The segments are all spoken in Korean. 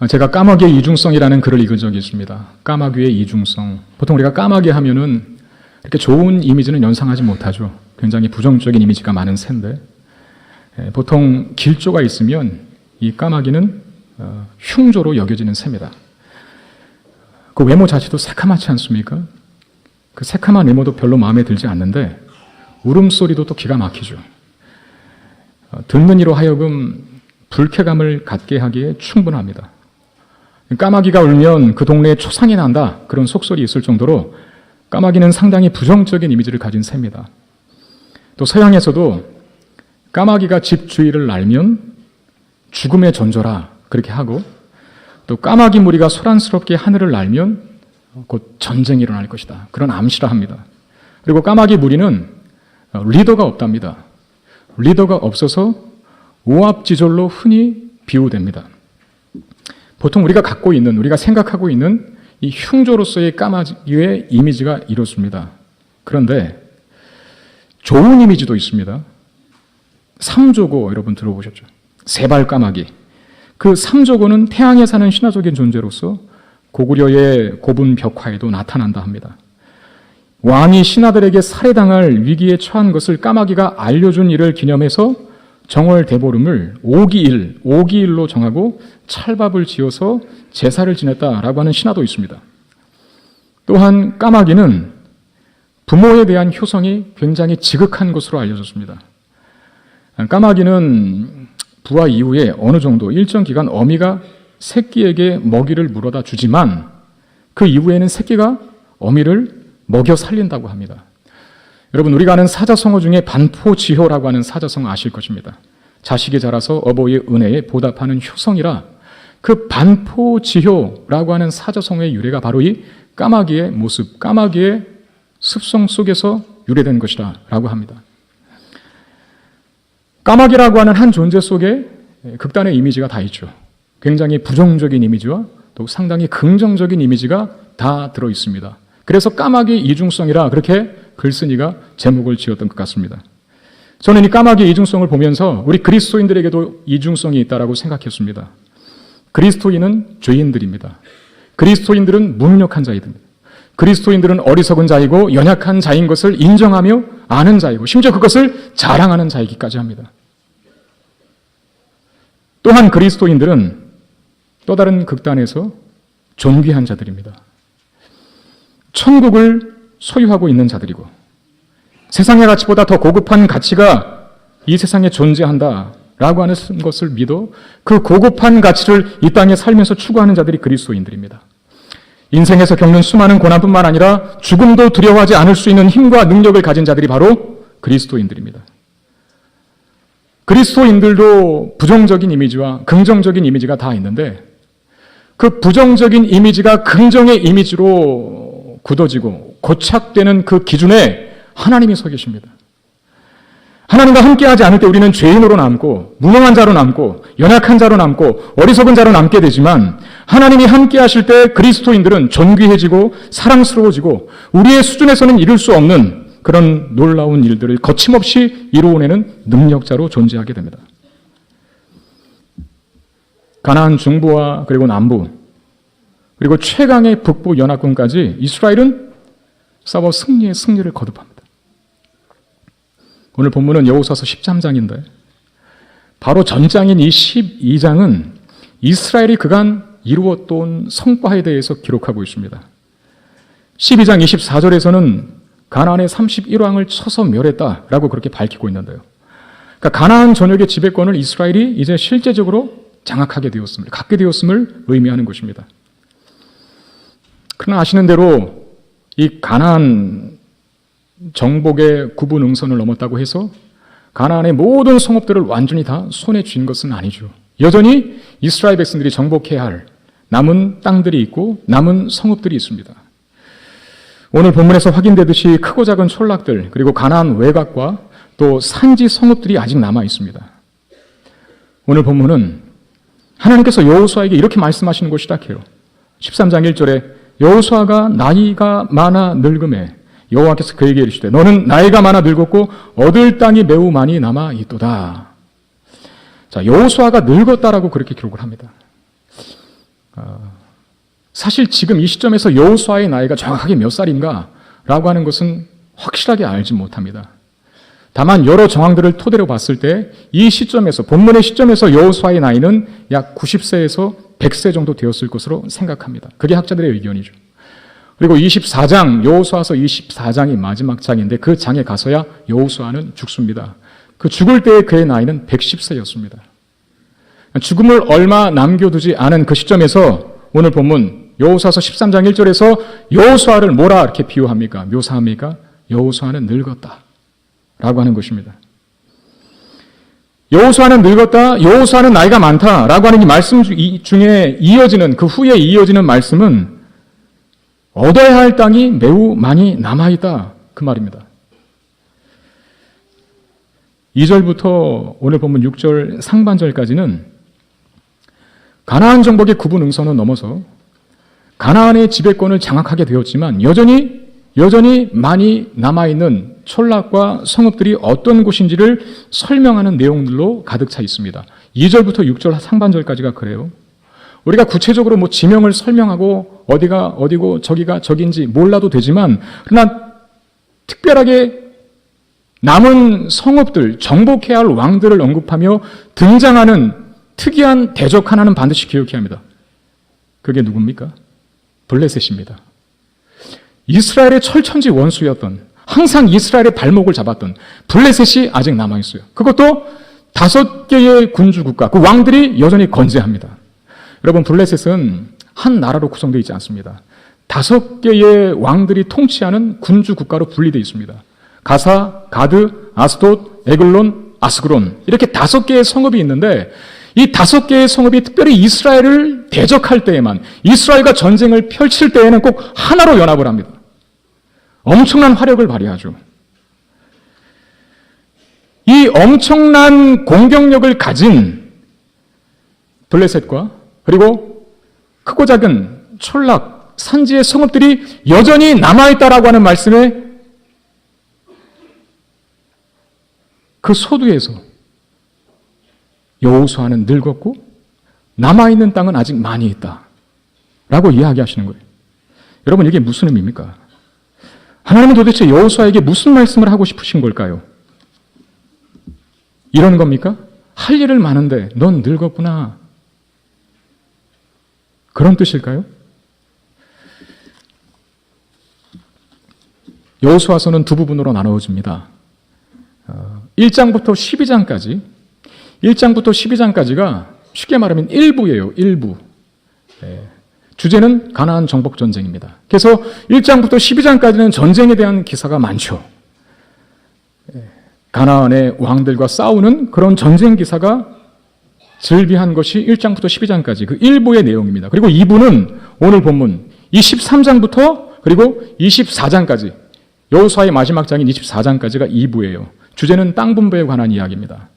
제가 까마귀의 이중성이라는 글을 읽은 적이 있습니다. 까마귀의 이중성. 보통 우리가 까마귀 하면은 이렇게 좋은 이미지는 연상하지 못하죠. 굉장히 부정적인 이미지가 많은 새인데, 보통 길조가 있으면 이 까마귀는 흉조로 여겨지는 새입니다. 그 외모 자체도 새카맣지 않습니까? 그 새카만 외모도 별로 마음에 들지 않는데 울음소리도 또 기가 막히죠. 듣는 이로 하여금 불쾌감을 갖게 하기에 충분합니다. 까마귀가 울면 그 동네에 초상이 난다, 그런 속설이 있을 정도로 까마귀는 상당히 부정적인 이미지를 가진 새입니다. 또 서양에서도 까마귀가 집 주위를 날면 죽음의 전조라 그렇게 하고, 또 까마귀 무리가 소란스럽게 하늘을 날면 곧 전쟁이 일어날 것이다, 그런 암시를 합니다. 그리고 까마귀 무리는 리더가 없답니다. 리더가 없어서 오합지졸로 흔히 비유됩니다. 보통 우리가 갖고 있는, 우리가 생각하고 있는 이 흉조로서의 까마귀의 이미지가 이렇습니다. 그런데 좋은 이미지도 있습니다. 삼조고 여러분 들어보셨죠? 세발 까마귀. 그 삼조고는 태양에 사는 신화적인 존재로서 고구려의 고분 벽화에도 나타난다 합니다. 왕이 신하들에게 살해당할 위기에 처한 것을 까마귀가 알려준 일을 기념해서 정월 대보름을 오기일로 정하고 찰밥을 지어서 제사를 지냈다라고 하는 신화도 있습니다. 또한 까마귀는 부모에 대한 효성이 굉장히 지극한 것으로 알려졌습니다. 까마귀는 부화 이후에 어느 정도 일정 기간 어미가 새끼에게 먹이를 물어다 주지만 그 이후에는 새끼가 어미를 먹여 살린다고 합니다. 여러분, 우리가 아는 사자성어 중에 반포지효라고 하는 사자성어 아실 것입니다. 자식이 자라서 어버이의 은혜에 보답하는 효성이라, 그 반포지효라고 하는 사자성어의 유래가 바로 이 까마귀의 모습, 까마귀의 습성 속에서 유래된 것이다 라고 합니다. 까마귀라고 하는 한 존재 속에 극단의 이미지가 다 있죠. 굉장히 부정적인 이미지와 또 상당히 긍정적인 이미지가 다 들어 있습니다. 그래서 까마귀 이중성이라 그렇게 글쓴이가 제목을 지었던 것 같습니다. 저는 이 까마귀 이중성을 보면서 우리 그리스도인들에게도 이중성이 있다라고 생각했습니다. 그리스도인은 죄인들입니다. 그리스도인들은 무능력한 자이듭니다. 그리스도인들은 어리석은 자이고 연약한 자인 것을 인정하며 아는 자이고 심지어 그것을 자랑하는 자이기까지 합니다. 또한 그리스도인들은 또 다른 극단에서 존귀한 자들입니다. 천국을 소유하고 있는 자들이고 세상의 가치보다 더 고급한 가치가 이 세상에 존재한다라고 하는 것을 믿어 그 고급한 가치를 이 땅에 살면서 추구하는 자들이 그리스도인들입니다. 인생에서 겪는 수많은 고난뿐만 아니라 죽음도 두려워하지 않을 수 있는 힘과 능력을 가진 자들이 바로 그리스도인들입니다. 그리스도인들도 부정적인 이미지와 긍정적인 이미지가 다 있는데 그 부정적인 이미지가 긍정의 이미지로 굳어지고 고착되는 그 기준에 하나님이 서 계십니다. 하나님과 함께하지 않을 때 우리는 죄인으로 남고 무능한 자로 남고 연약한 자로 남고 어리석은 자로 남게 되지만 하나님이 함께하실 때 그리스도인들은 존귀해지고 사랑스러워지고 우리의 수준에서는 이룰 수 없는 그런 놀라운 일들을 거침없이 이루어내는 능력자로 존재하게 됩니다. 가나안 중부와 그리고 남부 그리고 최강의 북부 연합군까지 이스라엘은 싸워 승리의 승리를 거듭합니다. 오늘 본문은 여호수아서 13장인데 바로 전장인 이 12장은 이스라엘이 그간 이루었던 성과에 대해서 기록하고 있습니다. 12장 24절에서는 가나안의 31왕을 쳐서 멸했다라고 그렇게 밝히고 있는데요. 그러니까 가나안 전역의 지배권을 이스라엘이 이제 실제적으로 장악하게 되었음을, 갖게 되었음을 의미하는 것입니다. 그러나 아시는 대로 이 가나안 정복의 구분 응선을 넘었다고 해서 가나안의 모든 성읍들을 완전히 다 손에 쥔 것은 아니죠. 여전히 이스라엘 백성들이 정복해야 할 남은 땅들이 있고 남은 성읍들이 있습니다. 오늘 본문에서 확인되듯이 크고 작은 촌락들 그리고 가나안 외곽과 또 산지 성읍들이 아직 남아 있습니다. 오늘 본문은 하나님께서 여호수아에게 이렇게 말씀하시는 것이 시작해요. 13장 1절에 여호수아가 나이가 많아 늙음에 여호와께서 그에게 이르시되 너는 나이가 많아 늙었고 얻을 땅이 매우 많이 남아 있도다. 자, 여호수아가 늙었다라고 그렇게 기록을 합니다. 사실 지금 이 시점에서 여호수아의 나이가 정확하게 몇 살인가 라고 하는 것은 확실하게 알지 못합니다. 다만 여러 정황들을 토대로 봤을 때 이 시점에서, 본문의 시점에서 여호수아의 나이는 약 90세에서 100세 정도 되었을 것으로 생각합니다. 그게 학자들의 의견이죠. 그리고 24장, 여호수아서 24장이 마지막 장인데 그 장에 가서야 여호수아는 죽습니다. 그 죽을 때의 그의 나이는 110세였습니다. 죽음을 얼마 남겨두지 않은 그 시점에서 오늘 본문 여호수아서 13장 1절에서 여호수아를 뭐라 이렇게 비유합니까? 묘사합니까? 여호수아는 늙었다 라고 하는 것입니다. 여호수아는 늙었다, 여호수아는 나이가 많다 라고 하는 이 말씀 중에 이어지는, 그 후에 이어지는 말씀은 얻어야 할 땅이 매우 많이 남아있다 그 말입니다. 2절부터 오늘 본문 6절 상반절까지는 가나안 정복의 구분 응선은 넘어서 가나안의 지배권을 장악하게 되었지만 여전히 많이 남아있는 촌락과 성읍들이 어떤 곳인지를 설명하는 내용들로 가득 차 있습니다. 2절부터 6절 상반절까지가 그래요. 우리가 구체적으로 뭐 지명을 설명하고 어디가 어디고 저기가 저긴지 몰라도 되지만 그러나 특별하게 남은 성읍들, 정복해야 할 왕들을 언급하며 등장하는 특이한 대적 하나는 반드시 기억해야 합니다. 그게 누굽니까? 블레셋입니다. 이스라엘의 철천지 원수였던, 항상 이스라엘의 발목을 잡았던 블레셋이 아직 남아있어요. 그것도 5개의 군주국가, 그 왕들이 여전히 건재합니다. 여러분, 블레셋은 한 나라로 구성되어 있지 않습니다. 5개의 왕들이 통치하는 군주국가로 분리되어 있습니다. 가사, 가드, 아스돗, 에글론, 아스그론, 이렇게 5개의 성읍이 있는데 이 5개의 성읍이 특별히 이스라엘을 대적할 때에만, 이스라엘과 전쟁을 펼칠 때에는 꼭 하나로 연합을 합니다. 엄청난 화력을 발휘하죠. 이 엄청난 공격력을 가진 블레셋과 그리고 크고 작은 촌락, 산지의 성읍들이 여전히 남아있다라고 하는 말씀에 그 소두에서 여호수아는 늙었고 남아있는 땅은 아직 많이 있다 라고 이야기하시는 거예요. 여러분, 이게 무슨 의미입니까? 하나님은 도대체 여호수아에게 무슨 말씀을 하고 싶으신 걸까요? 이런 겁니까? 할 일을 많은데 넌 늙었구나, 그런 뜻일까요? 여호수아서는 두 부분으로 나누어집니다. 1장부터 12장까지, 1장부터 12장까지가 쉽게 말하면 일부예요. 일부. 주제는 가나안 정복 전쟁입니다. 그래서 1장부터 12장까지는 전쟁에 대한 기사가 많죠. 가나안의 왕들과 싸우는 그런 전쟁 기사가 즐비한 것이 1장부터 12장까지 그 일부의 내용입니다. 그리고 2부는 오늘 본문 23장부터 그리고 24장까지, 여호수아의 마지막 장인 24장까지가 2부예요. 주제는 땅 분배에 관한 이야기입니다.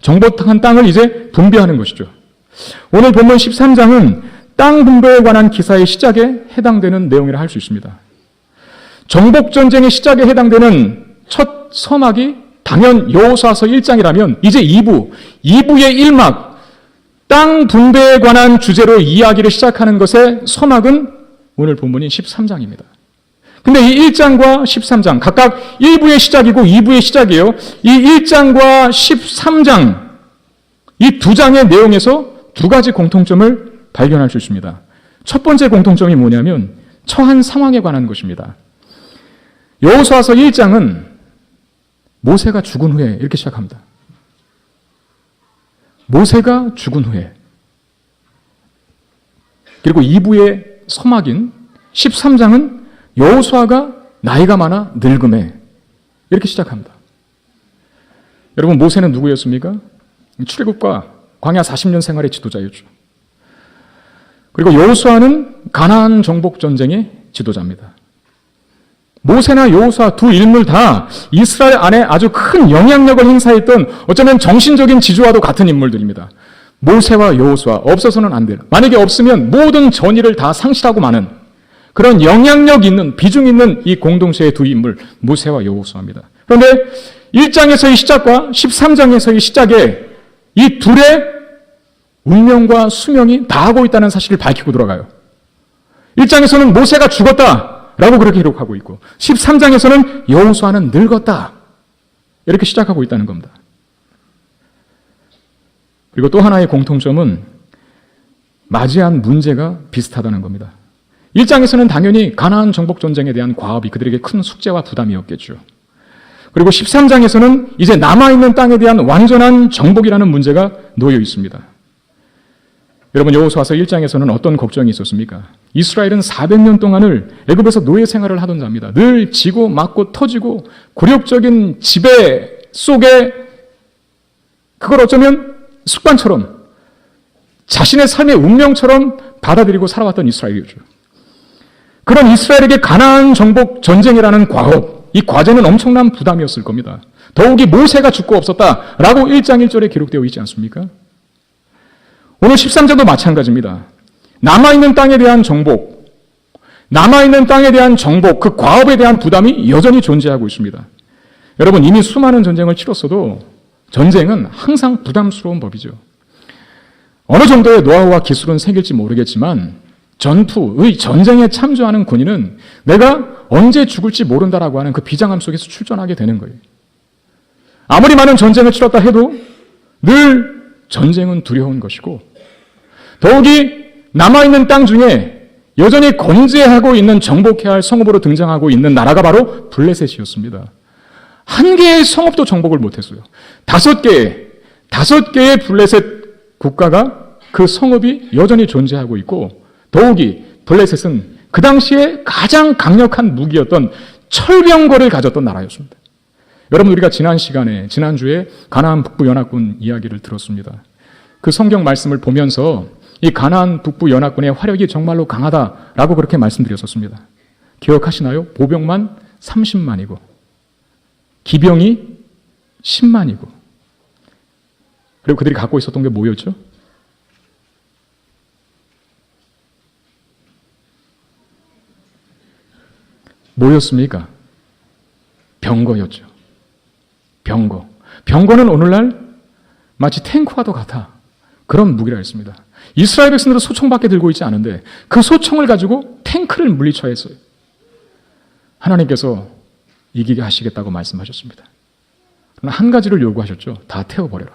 정복한 땅을 이제 분배하는 것이죠. 오늘 본문 13장은 땅 분배에 관한 기사의 시작에 해당되는 내용이라 할 수 있습니다. 정복전쟁의 시작에 해당되는 첫 서막이 당연 여호수아서 1장이라면 이제 2부의 1막, 땅 분배에 관한 주제로 이야기를 시작하는 것의 서막은 오늘 본문인 13장입니다. 근데 이 1장과 13장, 각각 1부의 시작이고 2부의 시작이에요. 이 1장과 13장, 이 두 장의 내용에서 두 가지 공통점을 발견할 수 있습니다. 첫 번째 공통점이 뭐냐면 처한 상황에 관한 것입니다. 여호수아서 1장은 모세가 죽은 후에 이렇게 시작합니다. 모세가 죽은 후에. 그리고 2부의 서막인 13장은 여호수아가 나이가 많아 늙음에 이렇게 시작합니다. 여러분, 모세는 누구였습니까? 출애굽과 광야 40년 생활의 지도자였죠. 그리고 여호수아는 가나안 정복 전쟁의 지도자입니다. 모세나 여호수아 두 인물 다 이스라엘 안에 아주 큰 영향력을 행사했던, 어쩌면 정신적인 지주와도 같은 인물들입니다. 모세와 여호수아 없어서는 안 돼요. 만약에 없으면 모든 전의를 다 상실하고 마는 그런 영향력 있는, 비중 있는 이 공동체의 두 인물, 모세와 여호수아입니다. 그런데 1장에서의 시작과 13장에서의 시작에 이 둘의 운명과 수명이 다하고 있다는 사실을 밝히고 들어가요. 1장에서는 모세가 죽었다라고 그렇게 기록하고 있고 13장에서는 여호수아는 늙었다 이렇게 시작하고 있다는 겁니다. 그리고 또 하나의 공통점은 맞이한 문제가 비슷하다는 겁니다. 1장에서는 당연히 가나안 정복 전쟁에 대한 과업이 그들에게 큰 숙제와 부담이었겠죠. 그리고 13장에서는 이제 남아있는 땅에 대한 완전한 정복이라는 문제가 놓여 있습니다. 여러분, 여호수아서 1장에서는 어떤 걱정이 있었습니까? 이스라엘은 400년 동안을 애굽에서 노예 생활을 하던 자입니다. 늘 지고 맞고 터지고 굴욕적인 지배 속에 그걸 어쩌면 습관처럼 자신의 삶의 운명처럼 받아들이고 살아왔던 이스라엘이었죠. 그런 이스라엘에게 가나안 정복 전쟁이라는 과업, 이 과제는 엄청난 부담이었을 겁니다. 더욱이 모세가 죽고 없었다라고 1장 1절에 기록되어 있지 않습니까? 오늘 13장도 마찬가지입니다. 남아있는 땅에 대한 정복, 그 과업에 대한 부담이 여전히 존재하고 있습니다. 여러분, 이미 수많은 전쟁을 치렀어도 전쟁은 항상 부담스러운 법이죠. 어느 정도의 노하우와 기술은 생길지 모르겠지만 전쟁에 참조하는 군인은 내가 언제 죽을지 모른다라고 하는 그 비장함 속에서 출전하게 되는 거예요. 아무리 많은 전쟁을 치렀다 해도 늘 전쟁은 두려운 것이고 더욱이 남아있는 땅 중에 여전히 건재하고 있는 정복해야 할 성읍으로 등장하고 있는 나라가 바로 블레셋이었습니다. 한 개의 성읍도 정복을 못했어요. 5개의 블레셋 국가가 그 성읍이 여전히 존재하고 있고 더욱이 블레셋은 그 당시에 가장 강력한 무기였던 철병거를 가졌던 나라였습니다. 여러분, 우리가 지난주에 가나안 북부 연합군 이야기를 들었습니다. 그 성경 말씀을 보면서 이 가나안 북부 연합군의 화력이 정말로 강하다라고 그렇게 말씀드렸었습니다. 기억하시나요? 보병만 30만이고 기병이 10만이고 그리고 그들이 갖고 있었던 게 뭐였죠? 뭐였습니까? 병거였죠. 병거는 오늘날 마치 탱크와도 같아. 그런 무기라 했습니다. 이스라엘 백성들은 소총밖에 들고 있지 않은데 그 소총을 가지고 탱크를 물리쳐야 했어요. 하나님께서 이기게 하시겠다고 말씀하셨습니다. 그러나 한 가지를 요구하셨죠. 다 태워버려라.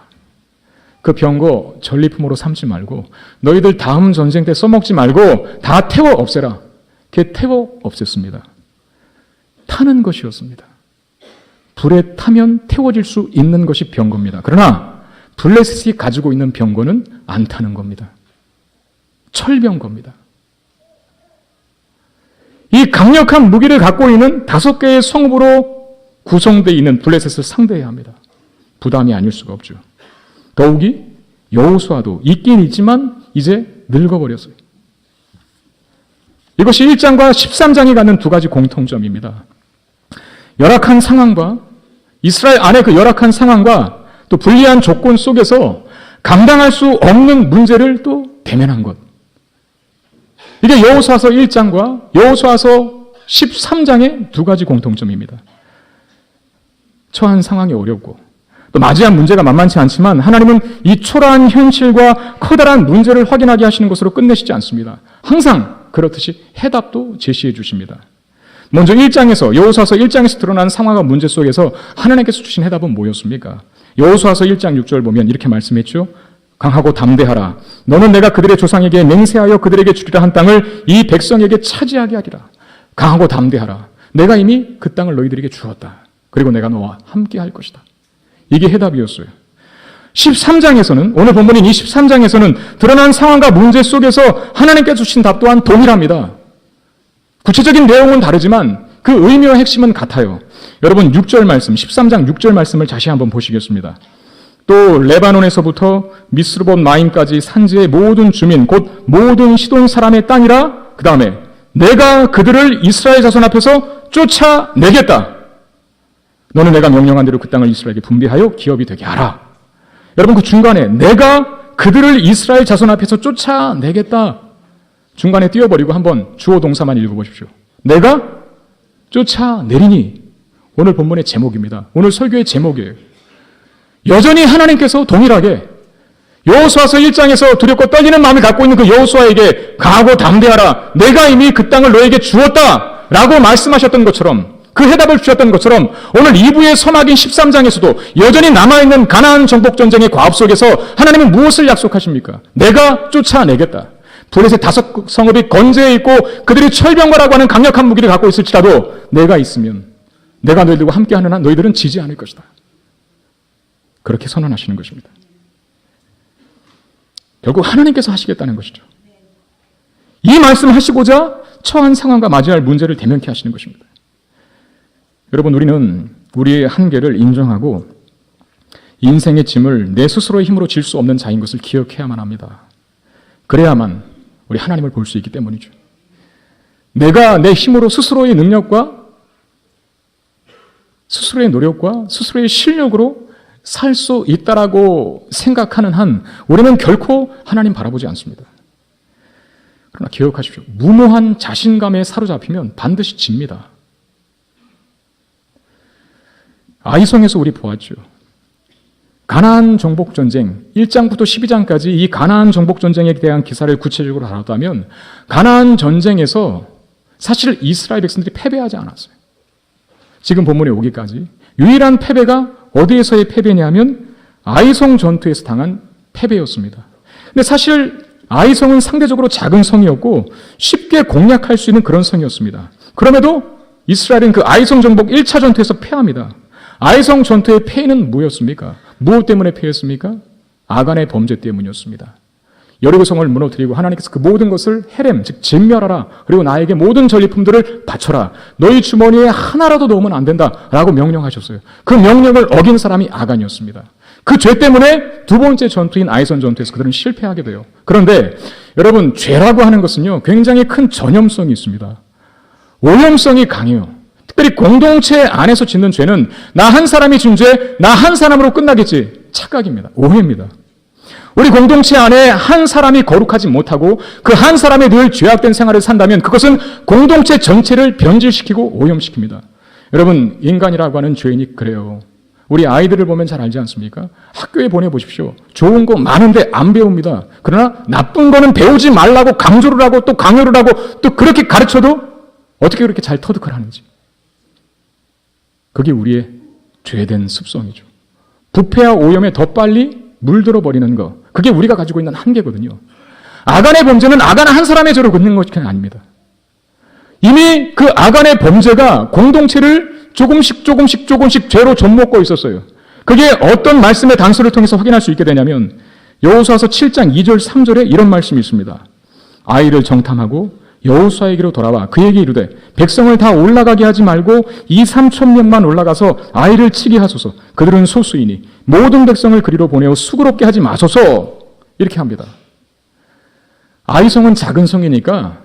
그 병거 전리품으로 삼지 말고 너희들 다음 전쟁 때 써먹지 말고 다 태워 없애라. 그게 태워 없앴습니다. 타는 것이었습니다. 불에 타면 태워질 수 있는 것이 병거입니다. 그러나 블레셋이 가지고 있는 병거는 안 타는 겁니다. 철병거입니다. 이 강력한 무기를 갖고 있는 5개의 성읍으로 구성되어 있는 블레셋을 상대해야 합니다. 부담이 아닐 수가 없죠. 더욱이 여호수아도 있긴 있지만 이제 늙어버렸어요. 이것이 1장과 13장이 갖는 두 가지 공통점입니다. 열악한 상황과 이스라엘 안의 그 열악한 상황과 또 불리한 조건 속에서 감당할 수 없는 문제를 또 대면한 것. 이게 여호수아서 1장과 여호수아서 13장의 두 가지 공통점입니다. 처한 상황이 어렵고 또 맞이한 문제가 만만치 않지만 하나님은 이 초라한 현실과 커다란 문제를 확인하게 하시는 것으로 끝내시지 않습니다. 항상 그렇듯이 해답도 제시해 주십니다. 먼저 1장에서 여호수아서 1장에서 드러난 상황과 문제 속에서 하나님께서 주신 해답은 뭐였습니까? 여호수아서 1장 6절 보면 이렇게 말씀했죠. 강하고 담대하라. 너는 내가 그들의 조상에게 맹세하여 그들에게 주리라 한 땅을 이 백성에게 차지하게 하리라. 강하고 담대하라. 내가 이미 그 땅을 너희들에게 주었다. 그리고 내가 너와 함께 할 것이다. 이게 해답이었어요. 13장에서는 오늘 본문인 이 13장에서는 드러난 상황과 문제 속에서 하나님께서 주신 답 또한 동일합니다. 구체적인 내용은 다르지만 그 의미와 핵심은 같아요. 여러분 6절 말씀, 13장 6절 말씀을 다시 한번 보시겠습니다. 또 레바논에서부터 미스르봇 마임까지 산지의 모든 주민 곧 모든 시돈 사람의 땅이라. 그 다음에 내가 그들을 이스라엘 자손 앞에서 쫓아내겠다. 너는 내가 명령한 대로 그 땅을 이스라엘에게 분배하여 기업이 되게 하라. 여러분 그 중간에 내가 그들을 이스라엘 자손 앞에서 쫓아내겠다. 중간에 띄워버리고 한번 주어 동사만 읽어보십시오. 내가 쫓아내리니. 오늘 본문의 제목입니다. 오늘 설교의 제목이에요. 여전히 하나님께서 동일하게 여호수아서 1장에서 두렵고 떨리는 마음을 갖고 있는 그 여호수아에게 강하고 담대하라. 내가 이미 그 땅을 너에게 주었다. 라고 말씀하셨던 것처럼, 그 해답을 주셨던 것처럼 오늘 2부의 서막인 13장에서도 여전히 남아있는 가나안 정복 전쟁의 과업 속에서 하나님은 무엇을 약속하십니까? 내가 쫓아내겠다. 블레셋 5 성읍이 건재해 있고 그들이 철병거라고 하는 강력한 무기를 갖고 있을지라도 내가 있으면, 내가 너희들과 함께하는 한 너희들은 지지 않을 것이다. 그렇게 선언하시는 것입니다. 결국 하나님께서 하시겠다는 것이죠. 이 말씀을 하시고자 처한 상황과 맞이할 문제를 대면케 하시는 것입니다. 여러분, 우리는 우리의 한계를 인정하고 인생의 짐을 내 스스로의 힘으로 질 수 없는 자인 것을 기억해야만 합니다. 그래야만 우리 하나님을 볼 수 있기 때문이죠. 내가 내 힘으로 스스로의 능력과 스스로의 노력과 스스로의 실력으로 살 수 있다라고 생각하는 한 우리는 결코 하나님 바라보지 않습니다. 그러나 기억하십시오. 무모한 자신감에 사로잡히면 반드시 집니다. 아이성에서 우리 보았죠. 가나안 정복 전쟁 1장부터 12장까지 이 가나안 정복 전쟁에 대한 기사를 구체적으로 다뤘다면 가나안 전쟁에서 사실 이스라엘 백성들이 패배하지 않았어요. 지금 본문에 오기까지 유일한 패배가 어디에서의 패배냐면 아이성 전투에서 당한 패배였습니다. 근데 사실 아이성은 상대적으로 작은 성이었고 쉽게 공략할 수 있는 그런 성이었습니다. 그럼에도 이스라엘은 그 아이성 정복 1차 전투에서 패합니다. 아이성 전투의 패는 뭐였습니까? 무엇 때문에 패했습니까? 아간의 범죄 때문이었습니다. 여리고성을 무너뜨리고 하나님께서 그 모든 것을 헤렘, 즉 진멸하라. 그리고 나에게 모든 전리품들을 바쳐라. 너희 주머니에 하나라도 넣으면 안 된다라고 명령하셨어요. 그 명령을 어긴 사람이 아간이었습니다. 그 죄 때문에 두 번째 전투인 아이성 전투에서 그들은 실패하게 돼요. 그런데 여러분, 죄라고 하는 것은요, 굉장히 큰 전염성이 있습니다. 오염성이 강해요. 특별히 공동체 안에서 짓는 죄는 나 한 사람이 진 죄, 나 한 사람으로 끝나겠지. 착각입니다. 오해입니다. 우리 공동체 안에 한 사람이 거룩하지 못하고 그 한 사람이 늘 죄악된 생활을 산다면 그것은 공동체 전체를 변질시키고 오염시킵니다. 여러분, 인간이라고 하는 죄인이 그래요. 우리 아이들을 보면 잘 알지 않습니까? 학교에 보내보십시오. 좋은 거 많은데 안 배웁니다. 그러나 나쁜 거는 배우지 말라고 강조를 하고 또 강요를 하고 또 그렇게 가르쳐도 어떻게 그렇게 잘 터득을 하는지. 그게 우리의 죄된 습성이죠. 부패와 오염에 더 빨리 물들어 버리는 것. 그게 우리가 가지고 있는 한계거든요. 아간의 범죄는 아간 한 사람의 죄로 긋는 것이 아닙니다. 이미 그 아간의 범죄가 공동체를 조금씩 죄로 좀먹고 있었어요. 그게 어떤 말씀의 단서를 통해서 확인할 수 있게 되냐면 여호수아서 7장 2절 3절에 이런 말씀이 있습니다. 아이를 정탐하고 여호수아에게로 돌아와 그에게 이르되 백성을 다 올라가게 하지 말고 2-3천 명만 올라가서 아이를 치게 하소서. 그들은 소수이니 모든 백성을 그리로 보내어 수고롭게 하지 마소서. 이렇게 합니다. 아이성은 작은 성이니까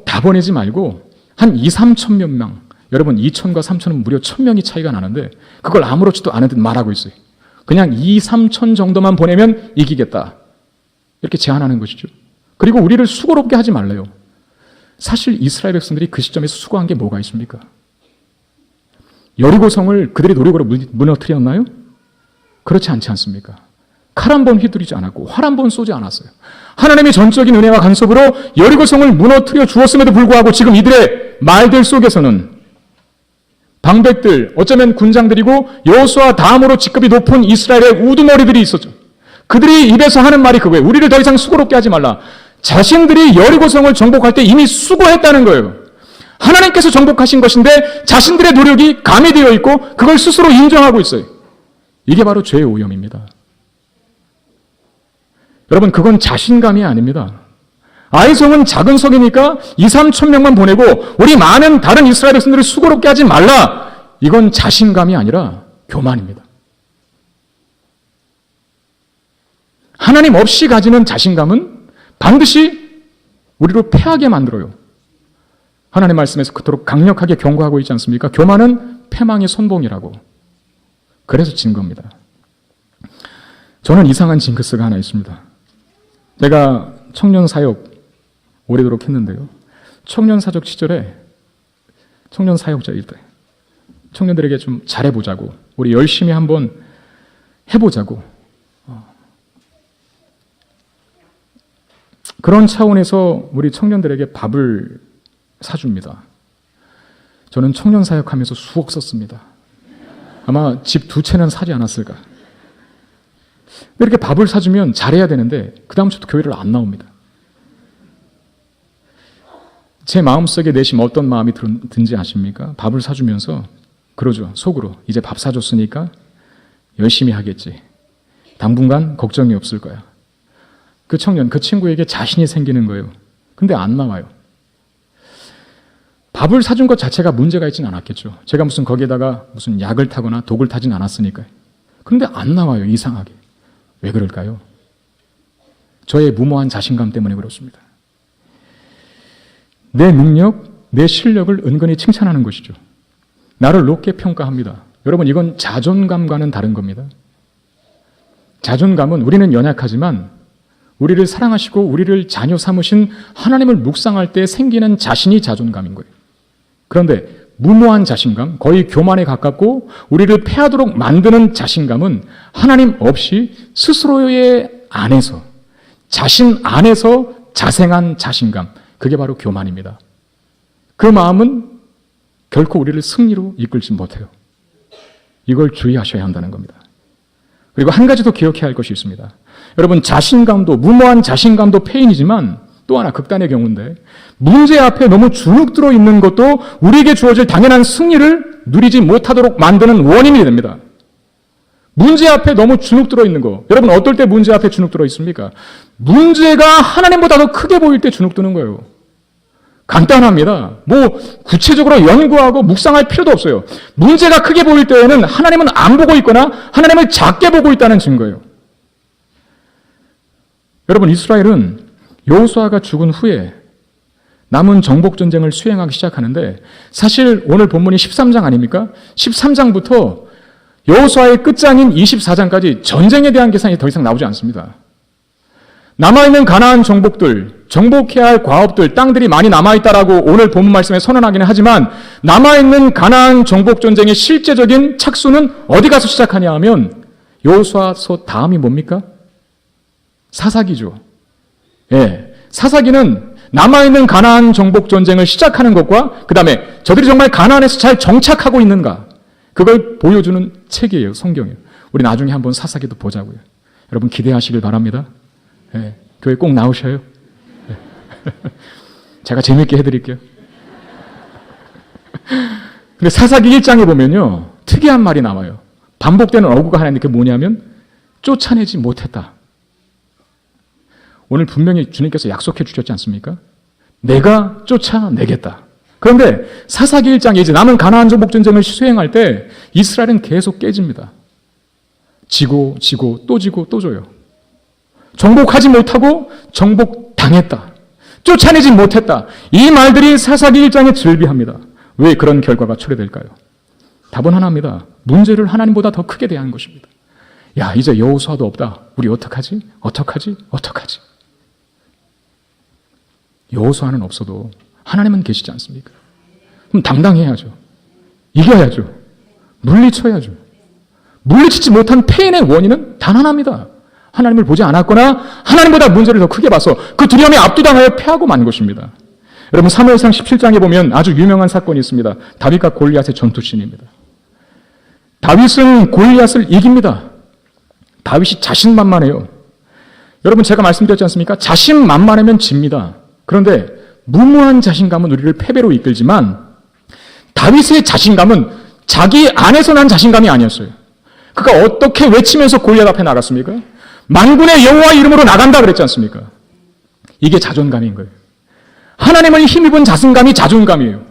다 보내지 말고 한 2-3천 명. 여러분, 2천과 3천은 무려 1,000명이 차이가 나는데 그걸 아무렇지도 않은 듯 말하고 있어요. 그냥 2-3천 정도만 보내면 이기겠다. 이렇게 제안하는 것이죠. 그리고 우리를 수고롭게 하지 말래요. 사실 이스라엘 백성들이 그 시점에서 수고한 게 뭐가 있습니까? 여리고성을 그들의 노력으로 무너뜨렸나요? 그렇지 않지 않습니까? 칼 한 번 휘두르지 않았고 활 한 번 쏘지 않았어요. 하나님의 전적인 은혜와 간섭으로 여리고성을 무너뜨려 주었음에도 불구하고 지금 이들의 말들 속에서는 방백들, 어쩌면 군장들이고 여호수아 다음으로 직급이 높은 이스라엘의 우두머리들이 있었죠. 그들이 입에서 하는 말이 그거예요. 우리를 더 이상 수고롭게 하지 말라. 자신들이 여리고성을 정복할 때 이미 수고했다는 거예요. 하나님께서 정복하신 것인데 자신들의 노력이 가미되어 있고 그걸 스스로 인정하고 있어요. 이게 바로 죄의 오염입니다. 여러분, 그건 자신감이 아닙니다. 아이성은 작은 성이니까 2-3천 명만 보내고 우리 많은 다른 이스라엘 백성들을 수고롭게 하지 말라. 이건 자신감이 아니라 교만입니다. 하나님 없이 가지는 자신감은 반드시 우리를 패하게 만들어요. 하나님 말씀에서 그토록 강력하게 경고하고 있지 않습니까? 교만은 패망의 선봉이라고. 그래서 진 겁니다. 저는 이상한 징크스가 하나 있습니다. 제가 청년 사역 오래도록 했는데요. 청년 사역 시절에 청년 사역자일 때 청년들에게 좀 잘해보자고, 우리 열심히 한번 해보자고 그런 차원에서 우리 청년들에게 밥을 사줍니다. 저는 청년 사역하면서 수억 썼습니다. 아마 집 2채는 사지 않았을까. 이렇게 밥을 사주면 잘해야 되는데 그 다음부터 교회를 안 나옵니다. 제 마음속에 내심 어떤 마음이 든지 아십니까? 밥을 사주면서 그러죠. 속으로 이제 밥 사줬으니까 열심히 하겠지. 당분간 걱정이 없을 거야. 그 청년, 그 친구에게 자신이 생기는 거예요. 근데 안 나와요. 밥을 사준 것 자체가 문제가 있진 않았겠죠. 제가 무슨 거기에다가 무슨 약을 타거나 독을 타진 않았으니까요. 그런데 안 나와요. 이상하게. 왜 그럴까요? 저의 무모한 자신감 때문에 그렇습니다. 내 능력, 내 실력을 은근히 칭찬하는 것이죠. 나를 높게 평가합니다. 여러분, 이건 자존감과는 다른 겁니다. 자존감은 우리는 연약하지만 우리를 사랑하시고 우리를 자녀 삼으신 하나님을 묵상할 때 생기는 자신이 자존감인 거예요. 그런데 무모한 자신감, 거의 교만에 가깝고 우리를 패하도록 만드는 자신감은 하나님 없이 스스로의 안에서, 자신 안에서 자생한 자신감, 그게 바로 교만입니다. 그 마음은 결코 우리를 승리로 이끌지 못해요. 이걸 주의하셔야 한다는 겁니다. 그리고 한 가지 더 기억해야 할 것이 있습니다. 여러분, 자신감도, 무모한 자신감도 패인이지만 또 하나 극단의 경우인데, 문제 앞에 너무 주눅들어 있는 것도 우리에게 주어질 당연한 승리를 누리지 못하도록 만드는 원인이 됩니다. 문제 앞에 너무 주눅들어 있는 거. 여러분, 어떨 때 문제 앞에 주눅들어 있습니까? 문제가 하나님보다 더 크게 보일 때 주눅드는 거예요. 간단합니다. 뭐 구체적으로 연구하고 묵상할 필요도 없어요. 문제가 크게 보일 때에는 하나님은 안 보고 있거나 하나님을 작게 보고 있다는 증거예요. 여러분, 이스라엘은 여호수아가 죽은 후에 남은 정복전쟁을 수행하기 시작하는데, 사실 오늘 본문이 13장 아닙니까? 13장부터 여호수아의 끝장인 24장까지 전쟁에 대한 계산이 더 이상 나오지 않습니다. 남아있는 가나안 정복들, 정복해야 할 과업들, 땅들이 많이 남아있다라고 오늘 본문 말씀에 선언하기는 하지만, 남아있는 가나안 정복전쟁의 실제적인 착수는 어디 가서 시작하냐 하면 여호수아서 다음이 뭡니까? 사사기죠. 예, 사사기는 남아있는 가나안 정복전쟁을 시작하는 것과 그 다음에 저들이 정말 가나안에서 잘 정착하고 있는가, 그걸 보여주는 책이에요. 성경이에요. 우리 나중에 한번 사사기도 보자고요. 여러분, 기대하시길 바랍니다. 예, 교회 꼭 나오셔요. 예. 제가 재밌게 해드릴게요. 근데 사사기 1장에 보면요, 특이한 말이 나와요. 반복되는 어구가 하나 있는데 그게 뭐냐면 쫓아내지 못했다. 오늘 분명히 주님께서 약속해 주셨지 않습니까? 내가 쫓아내겠다. 그런데 사사기 1장에 이제 남은 가나안 정복전쟁을 수행할 때 이스라엘은 계속 깨집니다. 지고 또 지고 또 져요. 정복하지 못하고 정복당했다. 쫓아내지 못했다. 이 말들이 사사기 1장에 즐비합니다. 왜 그런 결과가 초래될까요? 답은 하나입니다. 문제를 하나님보다 더 크게 대한 것입니다. 야, 이제 여호수아도 없다. 우리 어떡하지? 여호수아는 없어도 하나님은 계시지 않습니까? 그럼 당당해야죠. 이겨야죠. 물리쳐야죠. 물리치지 못한 패인의 원인은 단 하나입니다. 하나님을 보지 않았거나 하나님보다 문제를 더 크게 봐서 그 두려움에 압도당하여 패하고 만 것입니다. 여러분, 사무엘상 17장에 보면 아주 유명한 사건이 있습니다. 다윗과 골리앗의 전투씬입니다. 다윗은 골리앗을 이깁니다. 다윗이 자신만만해요. 여러분, 제가 말씀드렸지 않습니까? 자신만만하면 집니다. 그런데 무모한 자신감은 우리를 패배로 이끌지만 다윗의 자신감은 자기 안에서 난 자신감이 아니었어요. 그가 어떻게 외치면서 골리앗 앞에 나갔습니까? 만군의 여호와 이름으로 나간다 그랬지 않습니까? 이게 자존감인 거예요. 하나님을 힘입은 자신감이 자존감이에요.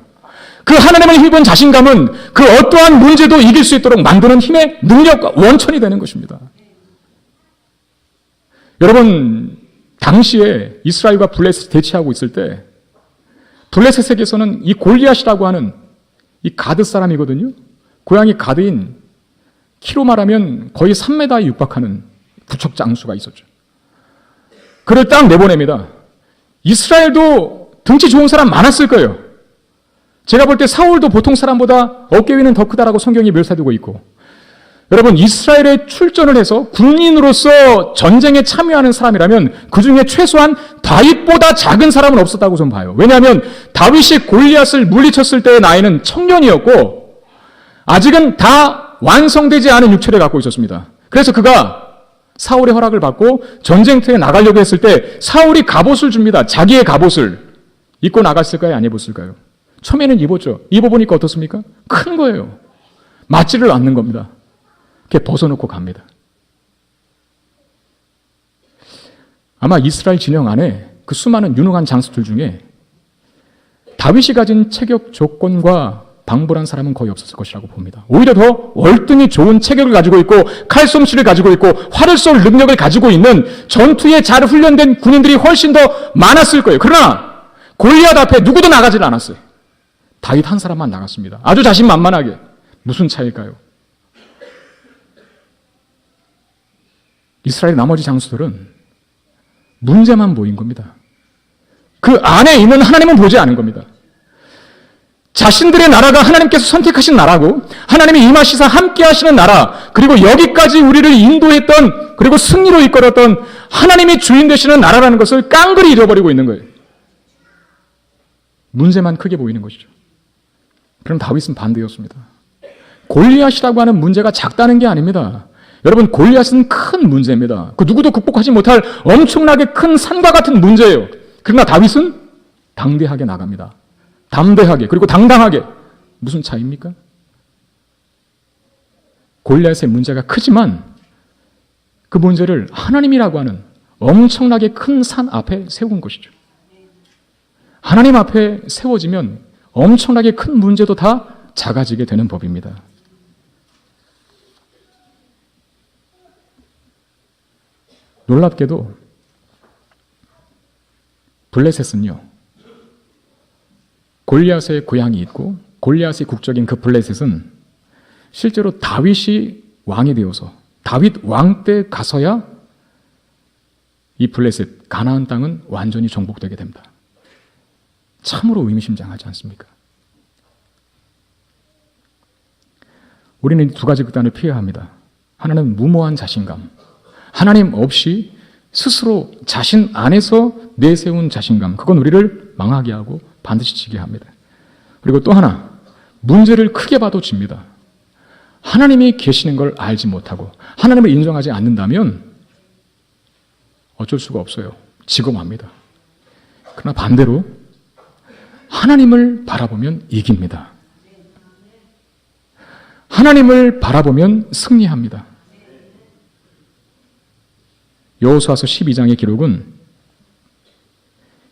그 하나님을 힘입은 자신감은 그 어떠한 문제도 이길 수 있도록 만드는 힘의 능력과 원천이 되는 것입니다. 여러분, 당시에 이스라엘과 블레셋이 대치하고 있을 때 블레셋에게서는 이 골리앗이라고 하는 이 가드 사람이거든요. 고향이 가드인, 키로 말하면 거의 3m에 육박하는 부척 장수가 있었죠. 그를 딱 내보냅니다. 이스라엘도 등치 좋은 사람 많았을 거예요. 제가 볼 때 사울도 보통 사람보다 어깨 위는 더 크다라고 성경이 묘사되고 있고, 여러분, 이스라엘에 출전을 해서 군인으로서 전쟁에 참여하는 사람이라면 그 중에 최소한 다윗보다 작은 사람은 없었다고 저는 봐요. 왜냐하면 다윗이 골리앗을 물리쳤을 때의 나이는 청년이었고 아직은 다 완성되지 않은 육체를 갖고 있었습니다. 그래서 그가 사울의 허락을 받고 전쟁터에 나가려고 했을 때 사울이 갑옷을 줍니다. 자기의 갑옷을 입고 나갔을까요? 안 입었을까요? 처음에는 입었죠. 입어보니까 어떻습니까? 큰 거예요. 맞지를 않는 겁니다. 이렇게 벗어놓고 갑니다. 아마 이스라엘 진영 안에 그 수많은 유능한 장수들 중에 다윗이 가진 체격 조건과 방불한 사람은 거의 없었을 것이라고 봅니다. 오히려 더 월등히 좋은 체격을 가지고 있고 칼솜씨를 가지고 있고 활을 쏠 능력을 가지고 있는 전투에 잘 훈련된 군인들이 훨씬 더 많았을 거예요. 그러나 골리앗 앞에 누구도 나가질 않았어요. 다윗 한 사람만 나갔습니다. 아주 자신만만하게. 무슨 차이일까요? 이스라엘 나머지 장수들은 문제만 보인 겁니다. 그 안에 있는 하나님은 보지 않은 겁니다. 자신들의 나라가 하나님께서 선택하신 나라고 하나님이 임하시사 함께 하시는 나라, 그리고 여기까지 우리를 인도했던, 그리고 승리로 이끌었던 하나님이 주인 되시는 나라라는 것을 깡그리 잃어버리고 있는 거예요. 문제만 크게 보이는 것이죠. 그럼 다윗은 반대였습니다. 골리앗이라고 하는 문제가 작다는 게 아닙니다. 여러분, 골리앗은 큰 문제입니다. 그 누구도 극복하지 못할 엄청나게 큰 산과 같은 문제예요. 그러나 다윗은 당대하게 나갑니다. 담대하게, 그리고 당당하게. 무슨 차이입니까? 골리앗의 문제가 크지만 그 문제를 하나님이라고 하는 엄청나게 큰 산 앞에 세운 것이죠. 하나님 앞에 세워지면 엄청나게 큰 문제도 다 작아지게 되는 법입니다. 놀랍게도 블레셋은요, 골리앗의 고향이 있고 골리앗의 국적인 그 블레셋은 실제로 다윗이 왕이 되어서 다윗 왕 때 가서야 이 블레셋, 가나안 땅은 완전히 정복되게 됩니다. 참으로 의미심장하지 않습니까? 우리는 두 가지 극단을 피해야 합니다. 하나는 무모한 자신감, 하나님 없이 스스로 자신 안에서 내세운 자신감, 그건 우리를 망하게 하고 반드시 지게 합니다. 그리고 또 하나, 문제를 크게 봐도 집니다. 하나님이 계시는 걸 알지 못하고 하나님을 인정하지 않는다면 어쩔 수가 없어요. 지고 맙니다. 그러나 반대로 하나님을 바라보면 이깁니다. 하나님을 바라보면 승리합니다. 여호수아서 12장의 기록은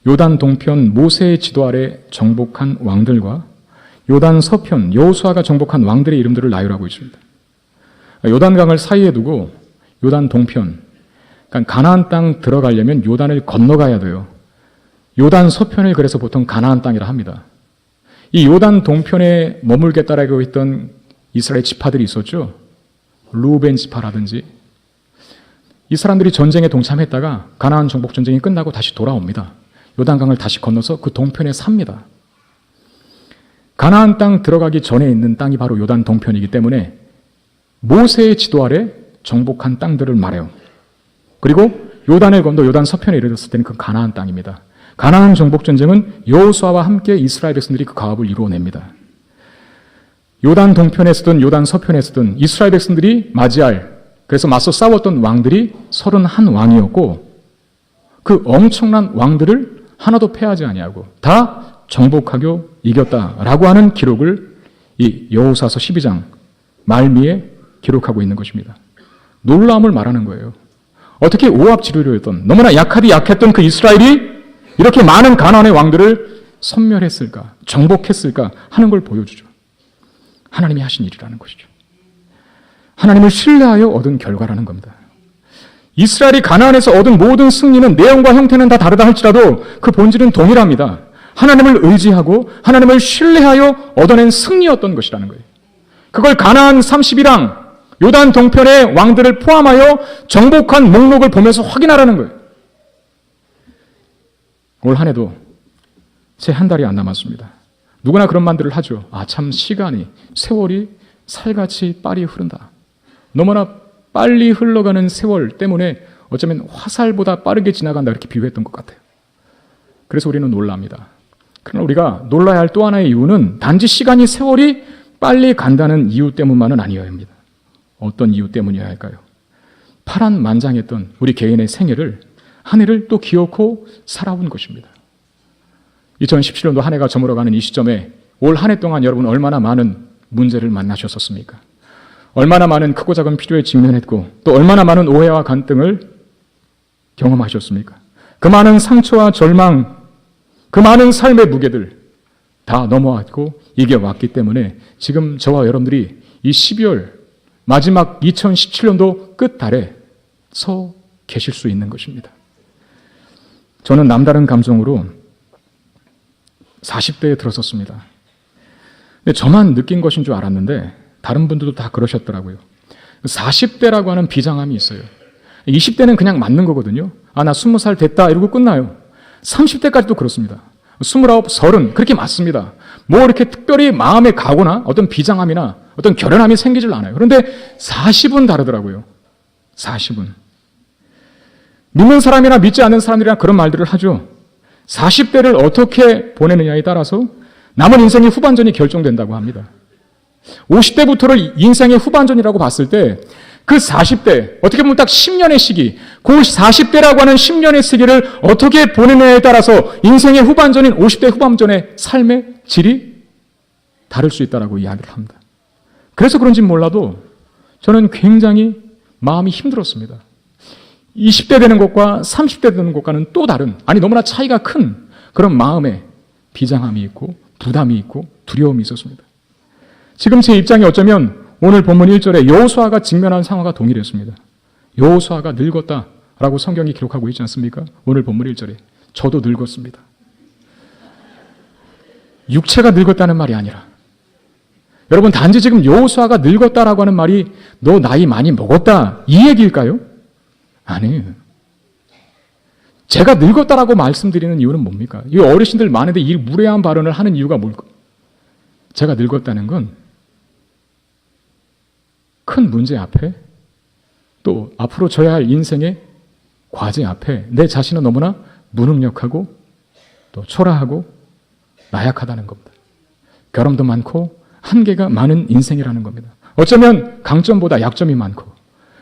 요단 동편 모세의 지도 아래 정복한 왕들과 요단 서편 여호수아가 정복한 왕들의 이름들을 나열하고 있습니다. 요단강을 사이에 두고 요단 동편, 그러니까 가나안 땅 들어가려면 요단을 건너가야 돼요. 요단 서편을 그래서 보통 가나안 땅이라 합니다. 이 요단 동편에 머물겠다라고 했던 이스라엘 지파들이 있었죠. 루벤 지파라든지. 이 사람들이 전쟁에 동참했다가 가나안 정복 전쟁이 끝나고 다시 돌아옵니다. 요단강을 다시 건너서 그 동편에 삽니다. 가나안 땅 들어가기 전에 있는 땅이 바로 요단 동편이기 때문에 모세의 지도 아래 정복한 땅들을 말해요. 그리고 요단을 건너 요단 서편에 이르렀을 때는 그 가나안 땅입니다. 가나안 정복 전쟁은 여호수아와 함께 이스라엘 백성들이 그 가업을 이루어냅니다. 요단 동편에 서든 요단 서편에 서든 이스라엘 백성들이 맞이할, 그래서 맞서 싸웠던 왕들이 31왕이었고 그 엄청난 왕들을 하나도 패하지 아니하고 다 정복하고 이겼다라고 하는 기록을 이 여호수아서 12장 말미에 기록하고 있는 것입니다. 놀라움을 말하는 거예요. 어떻게 오합지졸이었던, 너무나 약했던 그 이스라엘이 이렇게 많은 가나안의 왕들을 섬멸했을까, 정복했을까 하는 걸 보여주죠. 하나님이 하신 일이라는 것이죠. 하나님을 신뢰하여 얻은 결과라는 겁니다. 이스라엘이 가나안에서 얻은 모든 승리는 내용과 형태는 다 다르다 할지라도 그 본질은 동일합니다. 하나님을 의지하고 하나님을 신뢰하여 얻어낸 승리였던 것이라는 거예요. 그걸 가나안 31왕 요단 동편의 왕들을 포함하여 정복한 목록을 보면서 확인하라는 거예요. 올 한 해도 채 한 달이 안 남았습니다. 누구나 그런 말들을 하죠. 아, 참 시간이, 세월이 살같이 빠르게 흐른다. 너무나 빨리 흘러가는 세월 때문에 어쩌면 화살보다 빠르게 지나간다 이렇게 비유했던 것 같아요. 그래서 우리는 놀랍니다. 그러나 우리가 놀라야 할 또 하나의 이유는 단지 시간이 세월이 빨리 간다는 이유 때문만은 아니어야 합니다. 어떤 이유 때문이어야 할까요? 파란만장했던 우리 개인의 생애를 한 해를 또 기어코 살아온 것입니다. 2017년도 한 해가 저물어가는 이 시점에 올 한 해 동안 여러분 얼마나 많은 문제를 만나셨었습니까? 얼마나 많은 크고 작은 필요에 직면했고 또 얼마나 많은 오해와 갈등을 경험하셨습니까? 그 많은 상처와 절망, 그 많은 삶의 무게들 다 넘어왔고 이겨왔기 때문에 지금 저와 여러분들이 이 12월 마지막 2017년도 끝달에 서 계실 수 있는 것입니다. 저는 남다른 감정으로 40대에 들었었습니다. 근데 저만 느낀 것인 줄 알았는데 다른 분들도 다 그러셨더라고요. 40대라고 하는 비장함이 있어요. 20대는 그냥 맞는 거거든요. 아, 나 20살 됐다 이러고 끝나요. 30대까지도 그렇습니다. 29, 30 그렇게 맞습니다. 뭐 이렇게 특별히 마음에 가거나 어떤 비장함이나 어떤 결연함이 생기질 않아요. 그런데 40은 다르더라고요. 40은. 믿는 사람이나 믿지 않는 사람들이랑 그런 말들을 하죠. 40대를 어떻게 보내느냐에 따라서 남은 인생의 후반전이 결정된다고 합니다. 50대부터를 인생의 후반전이라고 봤을 때 그 40대, 어떻게 보면 딱 10년의 시기, 그 40대라고 하는 10년의 시기를 어떻게 보내느냐에 따라서 인생의 후반전인 50대 후반전의 삶의 질이 다를 수 있다고 이야기를 합니다. 그래서 그런지 몰라도 저는 굉장히 마음이 힘들었습니다. 20대 되는 것과 30대 되는 것과는 또 다른, 아니 너무나 차이가 큰 그런 마음의 비장함이 있고 부담이 있고 두려움이 있었습니다. 지금 제 입장이 어쩌면 오늘 본문 1절에 여호수아가 직면한 상황과 동일했습니다. 여호수아가 늙었다라고 성경이 기록하고 있지 않습니까? 오늘 본문 1절에 저도 늙었습니다. 육체가 늙었다는 말이 아니라 여러분 단지 지금 여호수아가 늙었다라고 하는 말이 너 나이 많이 먹었다 이 얘기일까요? 아니에요. 제가 늙었다라고 말씀드리는 이유는 뭡니까? 이 어르신들 많은데 이 무례한 발언을 하는 이유가 뭘까? 제가 늙었다는 건 큰 문제 앞에 또 앞으로 져야 할 인생의 과제 앞에 내 자신은 너무나 무능력하고 또 초라하고 나약하다는 겁니다. 결함도 많고 한계가 많은 인생이라는 겁니다. 어쩌면 강점보다 약점이 많고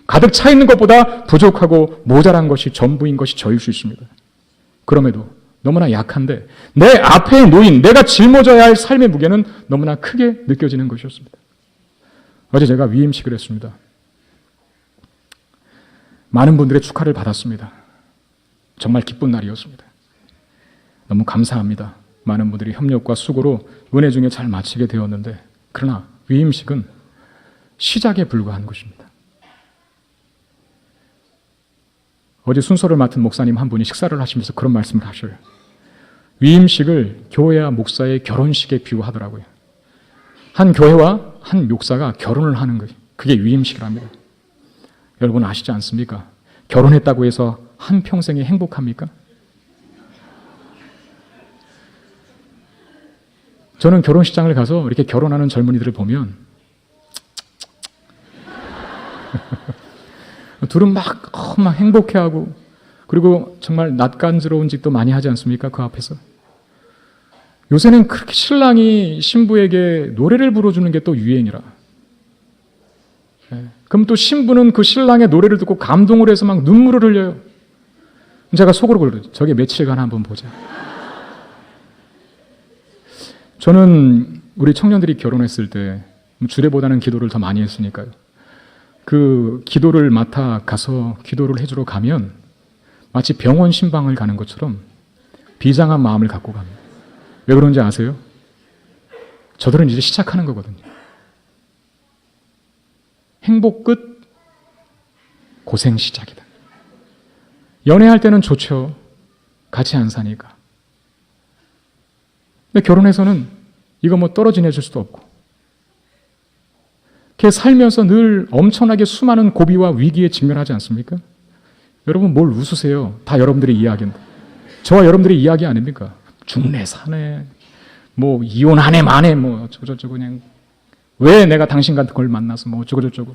가득 차 있는 것보다 부족하고 모자란 것이 전부인 것이 저일 수 있습니다. 그럼에도 너무나 약한데 내 앞에 놓인 내가 짊어져야 할 삶의 무게는 너무나 크게 느껴지는 것이었습니다. 어제 제가 위임식을 했습니다. 많은 분들의 축하를 받았습니다. 정말 기쁜 날이었습니다. 너무 감사합니다. 많은 분들이 협력과 수고로 은혜 중에 잘 마치게 되었는데 그러나 위임식은 시작에 불과한 것입니다. 어제 순서를 맡은 목사님 한 분이 식사를 하시면서 그런 말씀을 하셔요. 위임식을 교회와 목사의 결혼식에 비유하더라고요. 한 교회와 한 목사가 결혼을 하는 거예요. 그게 위임식이랍니다. 여러분 아시지 않습니까? 결혼했다고 해서 한평생에 행복합니까? 저는 결혼식장을 가서 이렇게 결혼하는 젊은이들을 보면 둘은 막 행복해하고 그리고 정말 낯간지러운 짓도 많이 하지 않습니까? 그 앞에서. 요새는 그렇게 신랑이 신부에게 노래를 불러주는 게 또 유행이라. 그럼 또 신부는 그 신랑의 노래를 듣고 감동을 해서 막 눈물을 흘려요. 제가 속으로 그러죠. 저게 며칠간 한번 보자. 저는 우리 청년들이 결혼했을 때 주례보다는 기도를 더 많이 했으니까요. 그 기도를 맡아 가서 기도를 해주러 가면 마치 병원 신방을 가는 것처럼 비장한 마음을 갖고 갑니다. 왜 그런지 아세요? 저들은 이제 시작하는 거거든요. 행복 끝, 고생 시작이다. 연애할 때는 좋죠. 같이 안 사니까. 근데 결혼해서는 이거 뭐 떨어지내줄 수도 없고. 걔 살면서 늘 엄청나게 수많은 고비와 위기에 직면하지 않습니까? 여러분 뭘 웃으세요? 다 여러분들의 이야기입니다. 저와 여러분들의 이야기 아닙니까? 죽네 사네 뭐 이혼하네 마네 뭐 어쩌고저쩌고 그냥 왜 내가 당신 같은 걸 만나서 뭐 어쩌고저쩌고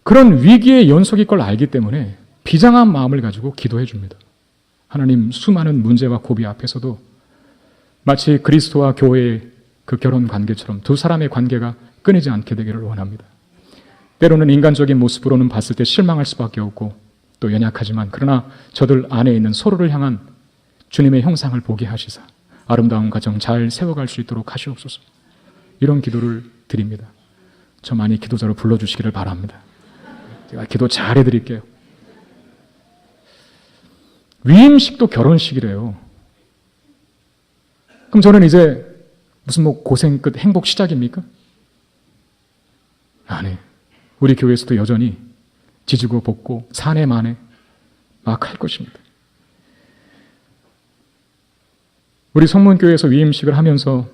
그런 위기의 연속일 걸 알기 때문에 비장한 마음을 가지고 기도해 줍니다. 하나님, 수많은 문제와 고비 앞에서도 마치 그리스도와 교회의 그 결혼 관계처럼 두 사람의 관계가 끊이지 않게 되기를 원합니다. 때로는 인간적인 모습으로는 봤을 때 실망할 수밖에 없고 또 연약하지만 그러나 저들 안에 있는 서로를 향한 주님의 형상을 보게 하시사 아름다운 가정 잘 세워갈 수 있도록 하시옵소서. 이런 기도를 드립니다. 저 많이 기도자로 불러주시기를 바랍니다. 제가 기도 잘 해드릴게요. 위임식도 결혼식이래요. 그럼 저는 이제 무슨 고생 끝 행복 시작입니까? 아니, 우리 교회에서도 여전히 지지고 볶고 사내 만에 막 할 것입니다. 우리 성문교회에서 위임식을 하면서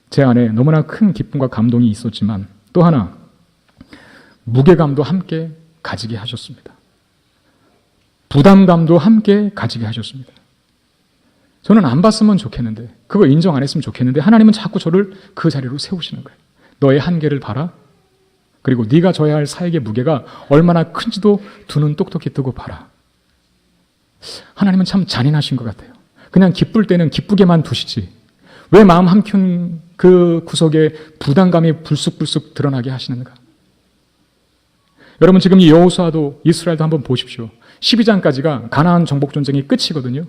제 안에 너무나 큰 기쁨과 감동이 있었지만 또 하나 무게감도 함께 가지게 하셨습니다. 부담감도 함께 가지게 하셨습니다. 저는 안 봤으면 좋겠는데, 그거 인정 안 했으면 좋겠는데 하나님은 자꾸 저를 그 자리로 세우시는 거예요. 너의 한계를 봐라. 그리고 네가 져야 할 사역의 무게가 얼마나 큰지도 두 눈 똑똑히 뜨고 봐라. 하나님은 참 잔인하신 것 같아요. 그냥 기쁠 때는 기쁘게만 두시지 왜 마음 한켠 그 구석에 부담감이 불쑥불쑥 드러나게 하시는가? 여러분, 지금 이 여호수아도 이스라엘도 한번 보십시오. 12장까지가 가나안 정복 전쟁이 끝이거든요.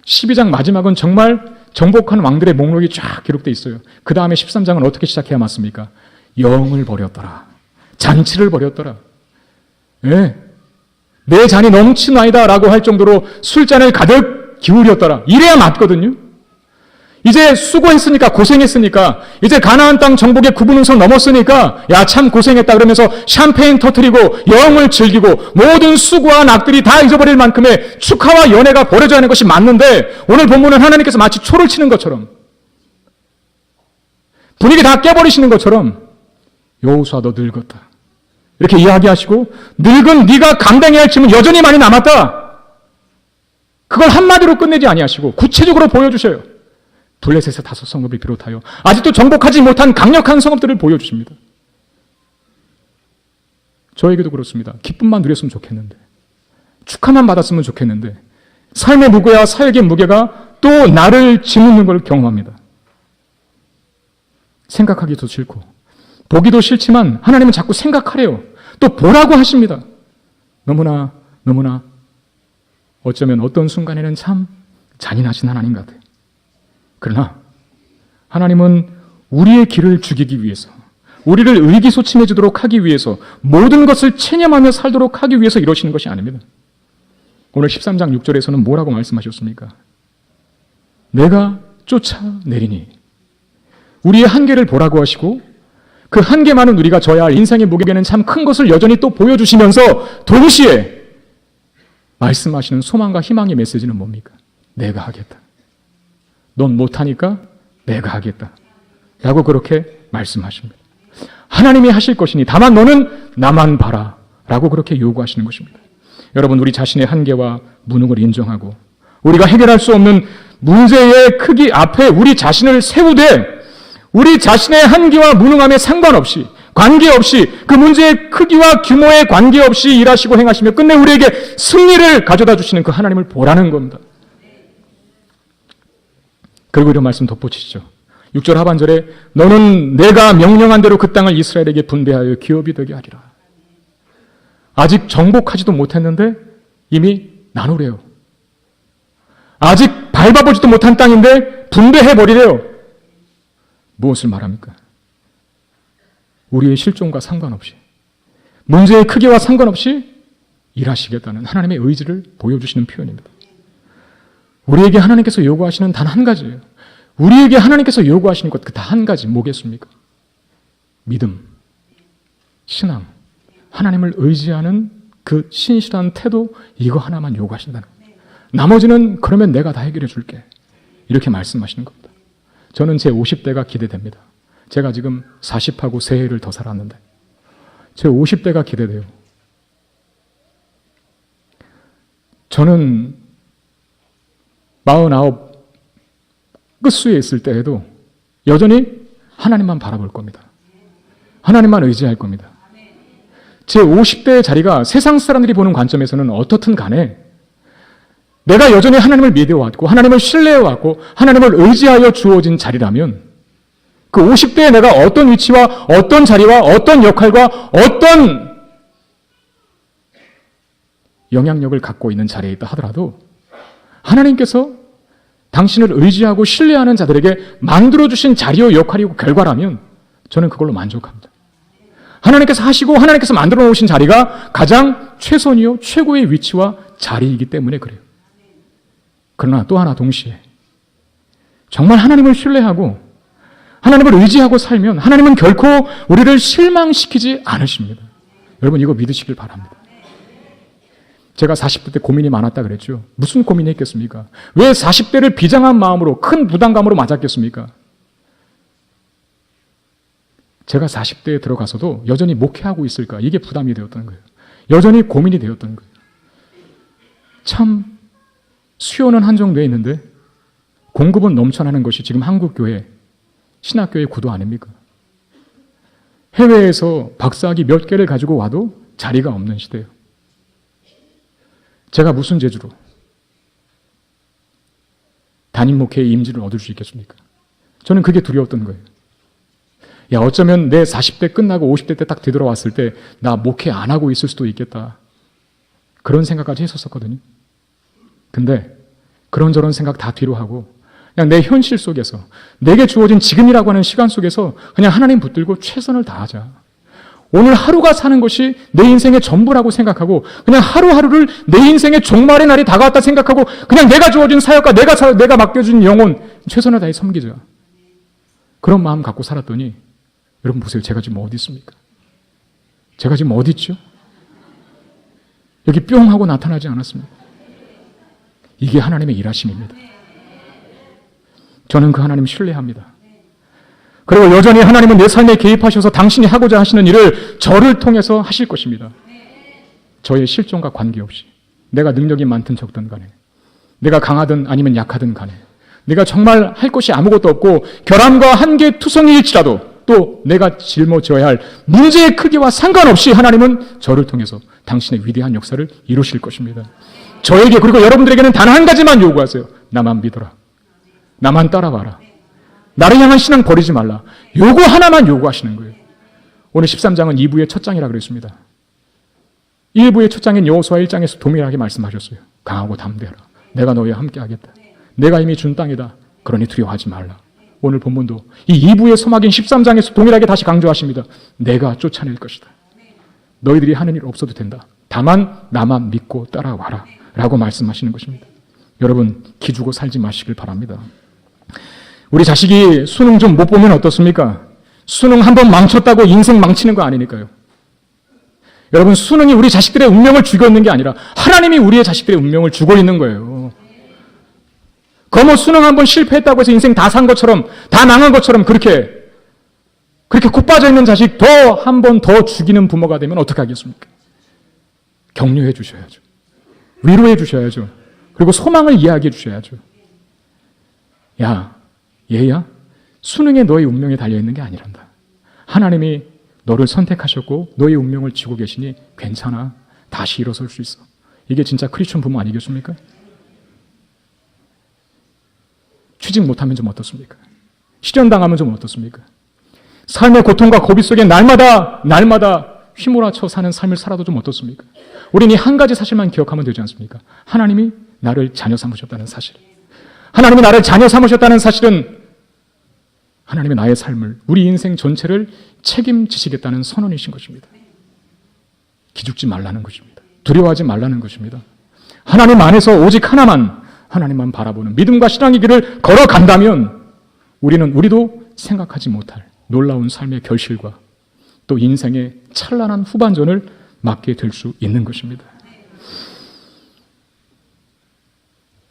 12장 마지막은 정말 정복한 왕들의 목록이 쫙 기록되어 있어요. 그 다음에 13장은 어떻게 시작해야 맞습니까? 영을 버렸더라. 잔치를 벌였더라. 예. 내 잔이 넘치나이다 라고 할 정도로 술잔을 가득 기울였더라. 이래야 맞거든요. 이제 수고했으니까, 고생했으니까, 이제 가나안 땅 정복의 9분응선 넘었으니까 야, 참 고생했다 그러면서 샴페인 터뜨리고 영을 즐기고 모든 수고와 낙들이 다 잊어버릴 만큼의 축하와 연애가 벌어져야 하는 것이 맞는데 오늘 본문은 하나님께서 마치 초를 치는 것처럼 분위기 다 깨버리시는 것처럼 여호수아 너 늙었다 이렇게 이야기하시고 늙은 네가 감당해야 할 짐은 여전히 많이 남았다. 그걸 한마디로 끝내지 아니하시고 구체적으로 보여주셔요. 블레셋의 5성읍을 비롯하여 아직도 정복하지 못한 강력한 성읍들을 보여주십니다. 저에게도 그렇습니다. 기쁨만 누렸으면 좋겠는데, 축하만 받았으면 좋겠는데 삶의 무게와 사역의 무게가 또 나를 짓누는 걸 경험합니다. 생각하기도 싫고 보기도 싫지만 하나님은 자꾸 생각하래요. 또 보라고 하십니다. 너무나 어쩌면 어떤 순간에는 참 잔인하신 하나님 같아요. 그러나 하나님은 우리의 길을 죽이기 위해서, 우리를 의기소침해지도록 하기 위해서, 모든 것을 체념하며 살도록 하기 위해서 이러시는 것이 아닙니다. 오늘 13장 6절에서는 뭐라고 말씀하셨습니까? 내가 쫓아내리니. 우리의 한계를 보라고 하시고 그 한계만은 우리가 져야 할 인생의 무게는 참 큰 것을 여전히 또 보여주시면서 동시에 말씀하시는 소망과 희망의 메시지는 뭡니까? 내가 하겠다. 넌 못하니까 내가 하겠다 라고 그렇게 말씀하십니다. 하나님이 하실 것이니 다만 너는 나만 봐라 라고 그렇게 요구하시는 것입니다. 여러분, 우리 자신의 한계와 무능을 인정하고 우리가 해결할 수 없는 문제의 크기 앞에 우리 자신을 세우되 우리 자신의 한계와 무능함에 상관없이, 관계없이, 그 문제의 크기와 규모에 관계없이 일하시고 행하시며 끝내 우리에게 승리를 가져다 주시는 그 하나님을 보라는 겁니다. 그리고 이런 말씀 덧붙이시죠. 6절 하반절에 너는 내가 명령한 대로 그 땅을 이스라엘에게 분배하여 기업이 되게 하리라. 아직 정복하지도 못했는데 이미 나누래요. 아직 밟아보지도 못한 땅인데 분배해버리래요. 무엇을 말합니까? 우리의 실종과 상관없이, 문제의 크기와 상관없이 일하시겠다는 하나님의 의지를 보여주시는 표현입니다. 우리에게 하나님께서 요구하시는 단 한 가지예요. 우리에게 하나님께서 요구하시는 것 그 단 한 가지 뭐겠습니까? 믿음, 신앙, 하나님을 의지하는 그 신실한 태도, 이거 하나만 요구하신다는 거예요. 나머지는 그러면 내가 다 해결해 줄게 이렇게 말씀하시는 겁니다. 저는 제 50대가 기대됩니다. 제가 지금 40하고 3해를 더 살았는데 제 50대가 기대돼요. 저는 49 끝수에 있을 때에도 여전히 하나님만 바라볼 겁니다. 하나님만 의지할 겁니다. 제 50대의 자리가 세상 사람들이 보는 관점에서는 어떻든 간에 내가 여전히 하나님을 믿어왔고 하나님을 신뢰해왔고 하나님을 의지하여 주어진 자리라면 그 50대에 내가 어떤 위치와 어떤 자리와 어떤 역할과 어떤 영향력을 갖고 있는 자리에 있다 하더라도 하나님께서 당신을 의지하고 신뢰하는 자들에게 만들어주신 자리요 역할이고 결과라면 저는 그걸로 만족합니다. 하나님께서 하시고 하나님께서 만들어 놓으신 자리가 가장 최선이요 최고의 위치와 자리이기 때문에 그래요. 그러나 또 하나 동시에 정말 하나님을 신뢰하고 하나님을 의지하고 살면 하나님은 결코 우리를 실망시키지 않으십니다. 여러분 이거 믿으시길 바랍니다. 제가 40대 때 고민이 많았다 그랬죠. 무슨 고민이 있겠습니까? 왜 40대를 비장한 마음으로 큰 부담감으로 맞았겠습니까? 제가 40대에 들어가서도 여전히 목회하고 있을까? 이게 부담이 되었던 거예요. 여전히 고민이 되었던 거예요. 참 수요는 한정되어 있는데 공급은 넘쳐나는 것이 지금 한국교회, 신학교의 구도 아닙니까? 해외에서 박사학위 몇 개를 가지고 와도 자리가 없는 시대예요. 제가 무슨 재주로 담임 목회의 임지를 얻을 수 있겠습니까? 저는 그게 두려웠던 거예요. 야, 어쩌면 내 40대 끝나고 50대 때 딱 되돌아왔을 때 나 목회 안 하고 있을 수도 있겠다. 그런 생각까지 했었거든요. 근데 그런저런 생각 다 뒤로 하고 그냥 내 현실 속에서 내게 주어진 지금이라고 하는 시간 속에서 그냥 하나님 붙들고 최선을 다하자. 오늘 하루가 사는 것이 내 인생의 전부라고 생각하고 그냥 하루하루를 내 인생의 종말의 날이 다가왔다 생각하고 그냥 내가 주어진 사역과 내가 맡겨준 영혼 최선을 다해 섬기자. 그런 마음 갖고 살았더니 여러분 보세요. 제가 지금 어디 있습니까? 제가 지금 어디 있죠? 여기 뿅 하고 나타나지 않았습니다. 이게 하나님의 일하심입니다. 저는 그 하나님 신뢰합니다. 그리고 여전히 하나님은 내 삶에 개입하셔서 당신이 하고자 하시는 일을 저를 통해서 하실 것입니다. 저의 실존과 관계없이 내가 능력이 많든 적든 간에 내가 강하든 아니면 약하든 간에 내가 정말 할 것이 아무것도 없고 결함과 한계 투성이일지라도 또 내가 짊어져야 할 문제의 크기와 상관없이 하나님은 저를 통해서 당신의 위대한 역사를 이루실 것입니다. 저에게 그리고 여러분들에게는 단 한 가지만 요구하세요. 나만 믿어라. 나만 따라와라. 나를 향한 신앙 버리지 말라. 요거 하나만 요구하시는 거예요. 오늘 13장은 2부의 첫 장이라고 그랬습니다. 1부의 첫 장인 여호수아 1장에서 동일하게 말씀하셨어요. 강하고 담대하라. 내가 너희와 함께 하겠다. 내가 이미 준 땅이다. 그러니 두려워하지 말라. 오늘 본문도 이 2부의 서막인 13장에서 동일하게 다시 강조하십니다. 내가 쫓아낼 것이다. 너희들이 하는 일 없어도 된다. 다만 나만 믿고 따라와라. 라고 말씀하시는 것입니다. 여러분 기죽어 살지 마시길 바랍니다. 우리 자식이 수능 좀 못 보면 어떻습니까? 수능 한번 망쳤다고 인생 망치는 거 아니니까요. 여러분 수능이 우리 자식들의 운명을 주고 있는 게 아니라 하나님이 우리의 자식들의 운명을 주고 있는 거예요. 뭐 수능 한번 실패했다고 해서 인생 다 산 것처럼 다 망한 것처럼 그렇게 콕 빠져 있는 자식 더 한 번 더 죽이는 부모가 되면 어떻게 하겠습니까? 격려해 주셔야죠. 위로해 주셔야죠. 그리고 소망을 이야기해 주셔야죠. 야, 얘야, 수능에 너의 운명에 달려있는 게 아니란다. 하나님이 너를 선택하셨고 너의 운명을 쥐고 계시니 괜찮아. 다시 일어설 수 있어. 이게 진짜 크리스천 부모 아니겠습니까? 취직 못하면 좀 어떻습니까? 실현당하면 좀 어떻습니까? 삶의 고통과 고비 속에 날마다 휘몰아쳐 사는 삶을 살아도 좀 어떻습니까? 우리는 이 한 가지 사실만 기억하면 되지 않습니까? 하나님이 나를 자녀 삼으셨다는 사실. 하나님이 나를 자녀 삼으셨다는 사실은 하나님이 나의 삶을, 우리 인생 전체를 책임지시겠다는 선언이신 것입니다. 기죽지 말라는 것입니다. 두려워하지 말라는 것입니다. 하나님 안에서 오직 하나님만 바라보는 믿음과 신앙의 길을 걸어간다면 우리도 생각하지 못할 놀라운 삶의 결실과 또 인생의 찬란한 후반전을 맞게 될 수 있는 것입니다.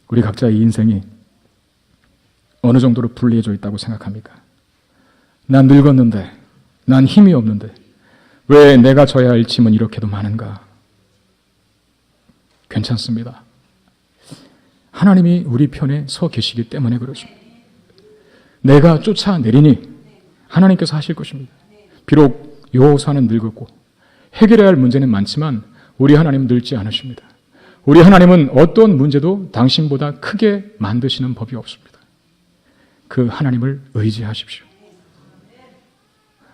우리 각자의 인생이 어느 정도로 불리해져 있다고 생각합니까? 난 늙었는데, 난 힘이 없는데 왜 내가 져야 할 짐은 이렇게도 많은가? 괜찮습니다. 하나님이 우리 편에 서 계시기 때문에 그렇습니다. 내가 쫓아내리니 하나님께서 하실 것입니다. 비록 여호수아는 늙었고 해결해야 할 문제는 많지만 우리 하나님은 늙지 않으십니다. 우리 하나님은 어떤 문제도 당신보다 크게 만드시는 법이 없습니다. 그 하나님을 의지하십시오.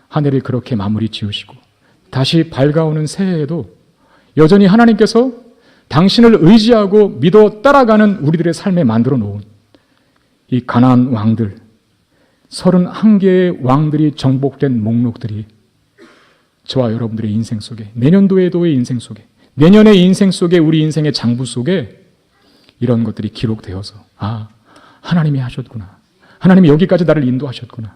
한 해를 그렇게 마무리 지으시고 다시 밝아오는 새해에도 여전히 하나님께서 당신을 의지하고 믿어 따라가는 우리들의 삶에 만들어 놓은 이 가나안 왕들, 31개의 왕들이 정복된 목록들이 저와 여러분들의 인생 속에, 내년도에도의 인생 속에, 내년의 인생 속에, 우리 인생의 장부 속에 이런 것들이 기록되어서 하나님이 하셨구나. 하나님이 여기까지 나를 인도하셨구나.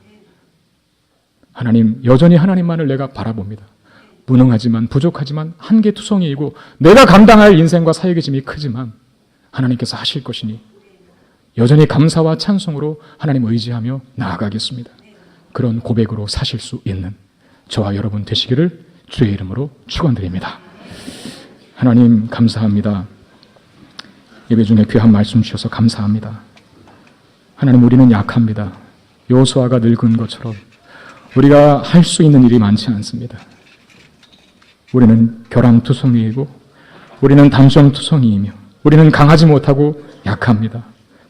하나님, 여전히 하나님만을 내가 바라봅니다. 무능하지만 부족하지만 한계투성이이고 내가 감당할 인생과 사역의 짐이 크지만 하나님께서 하실 것이니 여전히 감사와 찬송으로 하나님 의지하며 나아가겠습니다. 그런 고백으로 사실 수 있는 저와 여러분 되시기를 주의 이름으로 축원드립니다. 하나님 감사합니다. 예배 중에 귀한 말씀 주셔서 감사합니다. 하나님, 우리는 약합니다. 여호수아가 늙은 것처럼 우리가 할 수 있는 일이 많지 않습니다. 우리는 결함투성이이고 우리는 단점투성이이며 우리는 강하지 못하고 약합니다.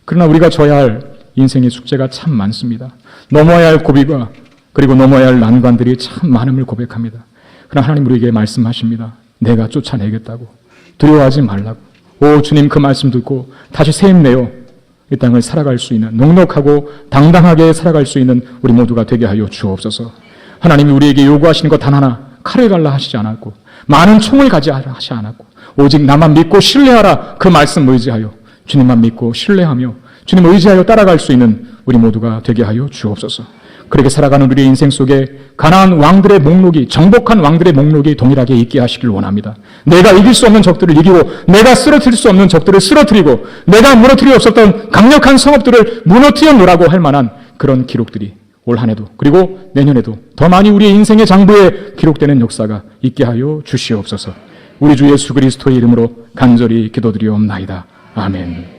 그러나 우리가 져야 할 인생의 숙제가 참 많습니다. 넘어야 할 고비가 그리고 넘어야 할 난관들이 참 많음을 고백합니다. 그러나 하나님 우리에게 말씀하십니다. 내가 쫓아내겠다고. 두려워하지 말라고. 오 주님, 그 말씀 듣고 다시 새 힘내어 이 땅을 살아갈 수 있는, 넉넉하고 당당하게 살아갈 수 있는 우리 모두가 되게 하여 주옵소서. 하나님이 우리에게 요구하시는 것 단 하나, 칼을 갈라 하시지 않았고 많은 총을 가지라 하시지 않았고 오직 나만 믿고 신뢰하라, 그 말씀 의지하여 주님만 믿고 신뢰하며 주님 의지하여 따라갈 수 있는 우리 모두가 되게 하여 주옵소서. 그렇게 살아가는 우리의 인생 속에 가나안 왕들의 목록이, 정복한 왕들의 목록이 동일하게 있게 하시길 원합니다. 내가 이길 수 없는 적들을 이기고 내가 쓰러뜨릴 수 없는 적들을 쓰러뜨리고 내가 무너뜨릴 수 없었던 강력한 성읍들을 무너뜨려 놓으라고 할 만한 그런 기록들이 올 한 해도 그리고 내년에도 더 많이 우리의 인생의 장부에 기록되는 역사가 있게 하여 주시옵소서. 우리 주 예수 그리스도의 이름으로 간절히 기도드리옵나이다. 아멘.